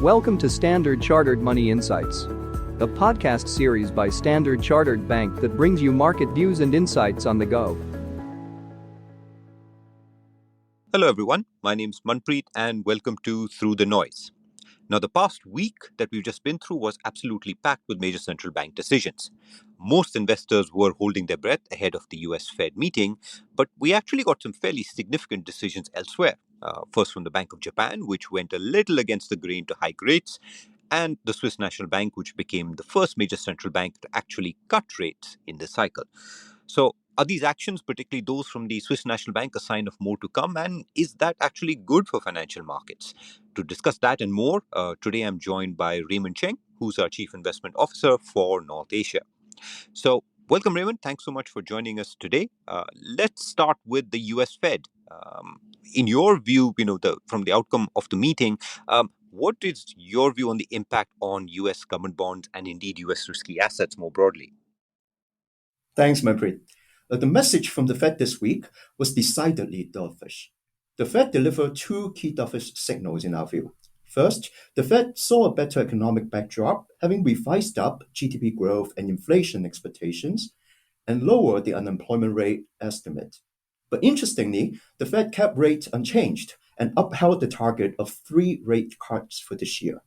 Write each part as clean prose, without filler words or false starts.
Welcome to Standard Chartered Money Insights, a podcast series by Standard Chartered Bank that brings you market views and insights on the go. Hello everyone, my name's Manpreet and welcome to Through the Noise. Now the past week that we've just been through was absolutely packed with major central bank decisions. Most investors were holding their breath ahead of the US Fed meeting, but we actually got some fairly significant decisions elsewhere. First from the Bank of Japan, which went a little against the grain to hike rates, and the Swiss National Bank, which became the first major central bank to actually cut rates in this cycle. So, are these actions, particularly those from the Swiss National Bank, a sign of more to come? And is that actually good for financial markets? To discuss that and more, today I'm joined by Raymond Cheng, who's our Chief Investment Officer for North Asia. So, welcome, Raymond. Thanks so much for joining us today. Let's start with the US Fed. In your view, from the outcome of the meeting, what is your view on the impact on US government bonds and indeed US risky assets more broadly? Thanks, Manpreet. The message from the Fed this week was decidedly dovish. The Fed delivered two key dovish signals in our view. First, the Fed saw a better economic backdrop, having revised up GDP growth and inflation expectations and lowered the unemployment rate estimate. But interestingly, the Fed kept rates unchanged and upheld the target of 3 rate cuts for this year.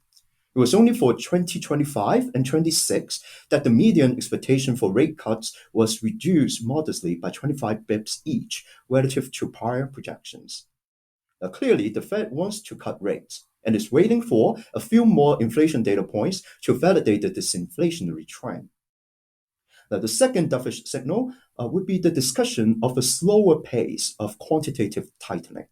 It was only for 2025 and 26 that the median expectation for rate cuts was reduced modestly by 25 bips each relative to prior projections. Now, clearly, the Fed wants to cut rates and is waiting for a few more inflation data points to validate the disinflationary trend. Now, the second dovish signal would be the discussion of a slower pace of quantitative tightening.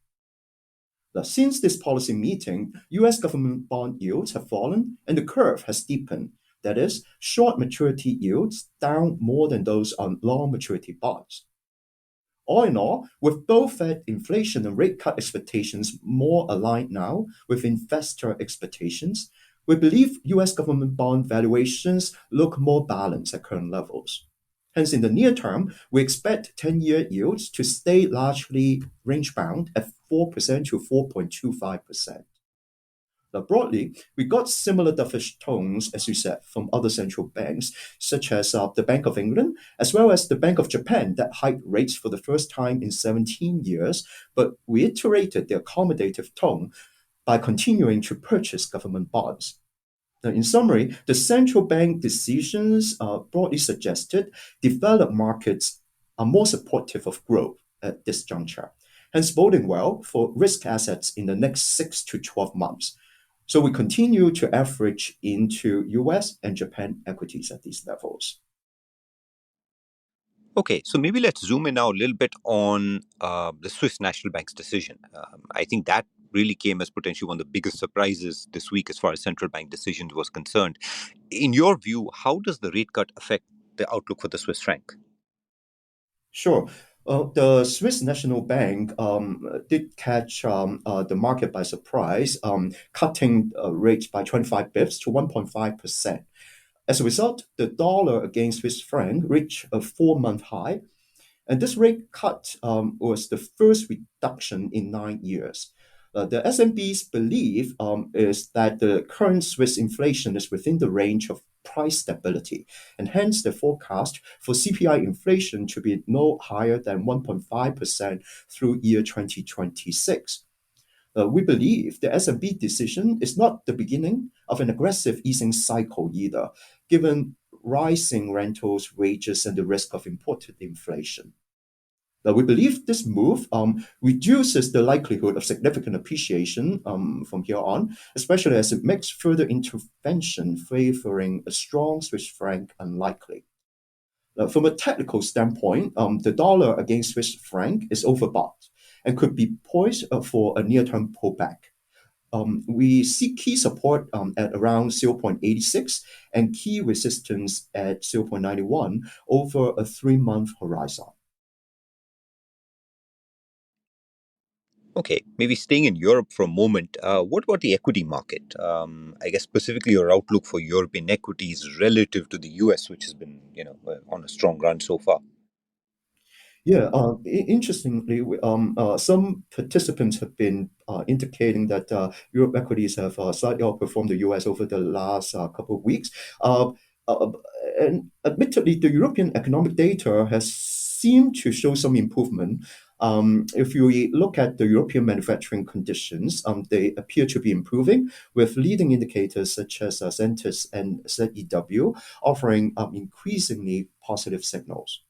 Now, since this policy meeting, US government bond yields have fallen and the curve has deepened. That is, short maturity yields down more than those on long maturity bonds. All in all, with both Fed inflation and rate cut expectations more aligned now with investor expectations, we believe US government bond valuations look more balanced at current levels. Hence, in the near term, we expect 10-year yields to stay largely range-bound at 4% to 4.25%. Now, broadly, we got similar dovish tones, as you said, from other central banks, such as the Bank of England, as well as the Bank of Japan, that hiked rates for the first time in 17 years, but reiterated their accommodative tone by continuing to purchase government bonds. Now, in summary, the central bank decisions broadly suggested developed markets are more supportive of growth at this juncture, hence boding well for risk assets in the next 6 to 12 months. So we continue to average into US and Japan equities at these levels. Okay, so maybe let's zoom in now a little bit on the Swiss National Bank's decision. I think that really came as potentially one of the biggest surprises this week as far as central bank decisions was concerned. In your view, how does the rate cut affect the outlook for the Swiss franc? Sure. The Swiss National Bank did catch the market by surprise, cutting rates by 25 bips to 1.5%. As a result, the dollar against Swiss franc reached a 4-month high, and this rate cut was the first reduction in 9 years. The SNB's belief is that the current Swiss inflation is within the range of price stability, and hence the forecast for CPI inflation to be no higher than 1.5% through year 2026. We believe the S&B decision is not the beginning of an aggressive easing cycle either, given rising rentals, wages, and the risk of imported inflation. Now, we believe this move reduces the likelihood of significant appreciation from here on, especially as it makes further intervention favoring a strong Swiss franc unlikely. Now, from a technical standpoint, the dollar against Swiss franc is overbought and could be poised for a near-term pullback. We see key support at around 0.86 and key resistance at 0.91 over a 3-month horizon. Okay, maybe staying in Europe for a moment, what about the equity market? I guess specifically your outlook for European equities relative to the US, which has been, on a strong run so far. Yeah, interestingly, some participants have been indicating that Europe equities have slightly outperformed the US over the last couple of weeks. Uh, uh, and admittedly, the European economic data has seemed to show some improvement. If you look at the European manufacturing conditions, they appear to be improving, with leading indicators such as Centis and ZEW offering increasingly positive signals.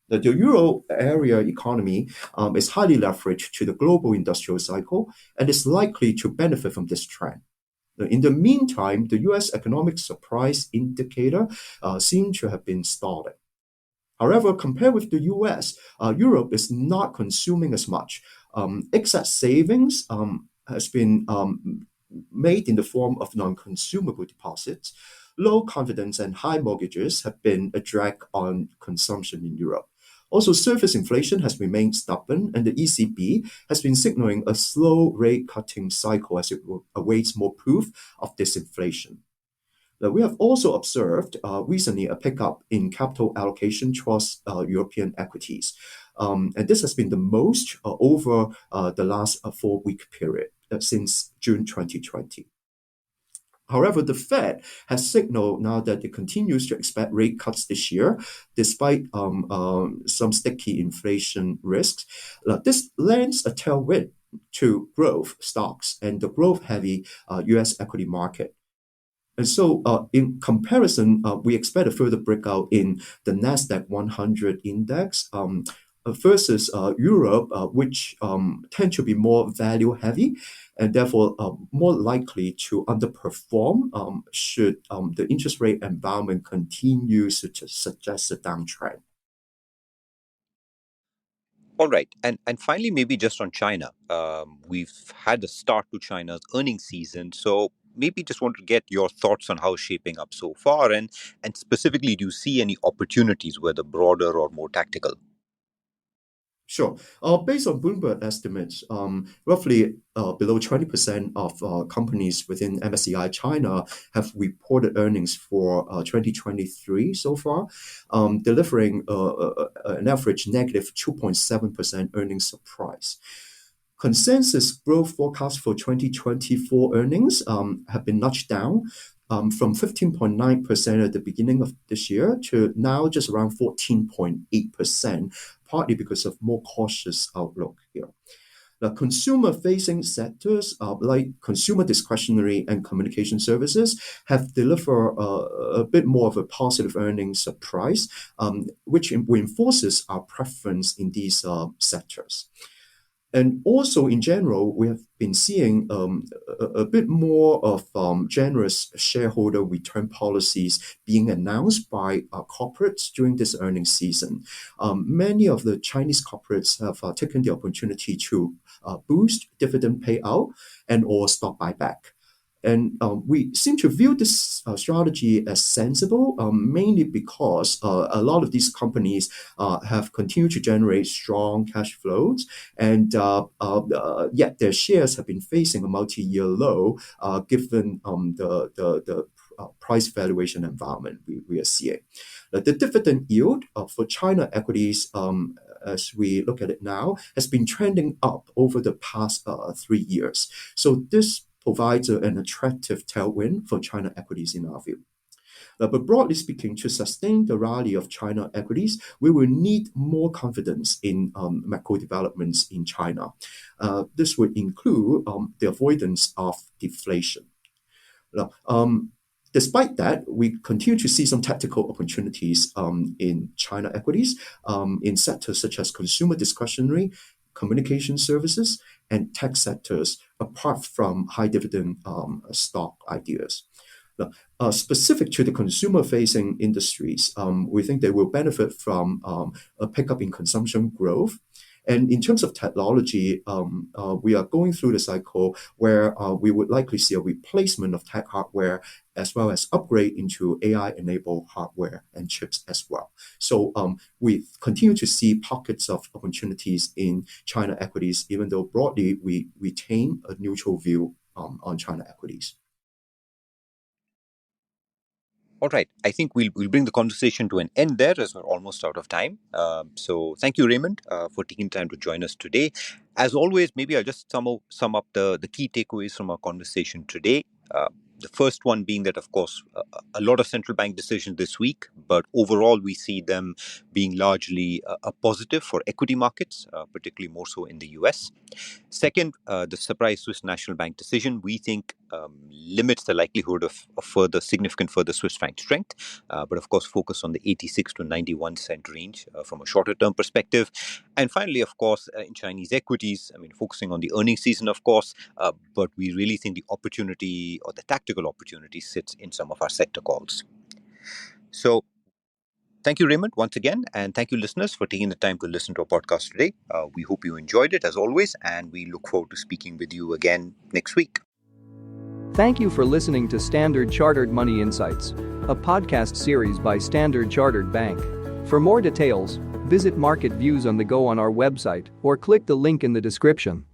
The euro area economy is highly leveraged to the global industrial cycle and is likely to benefit from this trend. In the meantime, the US economic surprise indicator seems to have been stalling. However, compared with the US, Europe is not consuming as much. Excess savings has been made in the form of non consumable deposits. Low confidence and high mortgages have been a drag on consumption in Europe. Also, service inflation has remained stubborn, and the ECB has been signaling a slow rate cutting cycle as it awaits more proof of disinflation. Now, we have also observed recently a pickup in capital allocation towards European equities. And this has been the most over the last 4 week period since June 2020. However, the Fed has signaled now that it continues to expect rate cuts this year, despite some sticky inflation risks. This lends a tailwind to growth stocks and the growth heavy US equity market. And so, in comparison, we expect a further breakout in the Nasdaq 100 index versus Europe, which tend to be more value heavy and therefore more likely to underperform should the interest rate environment continue to suggest a downtrend. All right, and finally, maybe just on China, we've had a start to China's earnings season, so maybe just want to get your thoughts on how it's shaping up so far, and specifically, do you see any opportunities, whether broader or more tactical? Sure. Based on Bloomberg estimates, roughly below 20% of companies within MSCI China have reported earnings for 2023 so far, delivering an average negative 2.7% earnings surprise. Consensus growth forecasts for 2024 earnings have been nudged down from 15.9% at the beginning of this year to now just around 14.8%, partly because of more cautious outlook here. Now, consumer-facing sectors like consumer discretionary and communication services have delivered a bit more of a positive earnings surprise, which reinforces our preference in these sectors. And also, in general, we have been seeing a bit more of generous shareholder return policies being announced by corporates during this earnings season. Many of the Chinese corporates have taken the opportunity to boost dividend payout and or stock buyback. And we seem to view this strategy as sensible, mainly because a lot of these companies have continued to generate strong cash flows, and yet their shares have been facing a multi-year low, given the price valuation environment we are seeing. The dividend yield for China equities, as we look at it now, has been trending up over the past 3 years. So this provides an attractive tailwind for China equities in our view. But broadly speaking, to sustain the rally of China equities, we will need more confidence in macro developments in China. This would include the avoidance of deflation. Now, despite that, we continue to see some tactical opportunities in China equities in sectors such as consumer discretionary, communication services, and tech sectors, apart from high dividend stock ideas. Now, specific to the consumer-facing industries, we think they will benefit from a pickup in consumption growth. And in terms of technology, we are going through the cycle where we would likely see a replacement of tech hardware as well as upgrade into AI-enabled hardware and chips as well. So we continue to see pockets of opportunities in China equities, even though broadly we retain a neutral view on China equities. All right. I think we'll bring the conversation to an end there as we're almost out of time. So thank you, Raymond, for taking time to join us today. As always, maybe I'll just sum up the key takeaways from our conversation today. The first one being that, of course, a lot of central bank decisions this week, but overall we see them being largely a positive for equity markets, particularly more so in the US. Second, the surprise Swiss National Bank decision, we think, limits the likelihood of significant further Swiss franc strength, but of course focus on the 86 to 91 cent range from a shorter term perspective. And finally, of course, in Chinese equities, I mean, focusing on the earnings season, of course, but we really think the opportunity or the tactical opportunity sits in some of our sector calls. So thank you, Raymond, once again. And thank you, listeners, for taking the time to listen to our podcast today. We hope you enjoyed it, as always, and we look forward to speaking with you again next week. Thank you for listening to Standard Chartered Money Insights, a podcast series by Standard Chartered Bank. For more details, visit Market Views on the Go on our website or click the link in the description.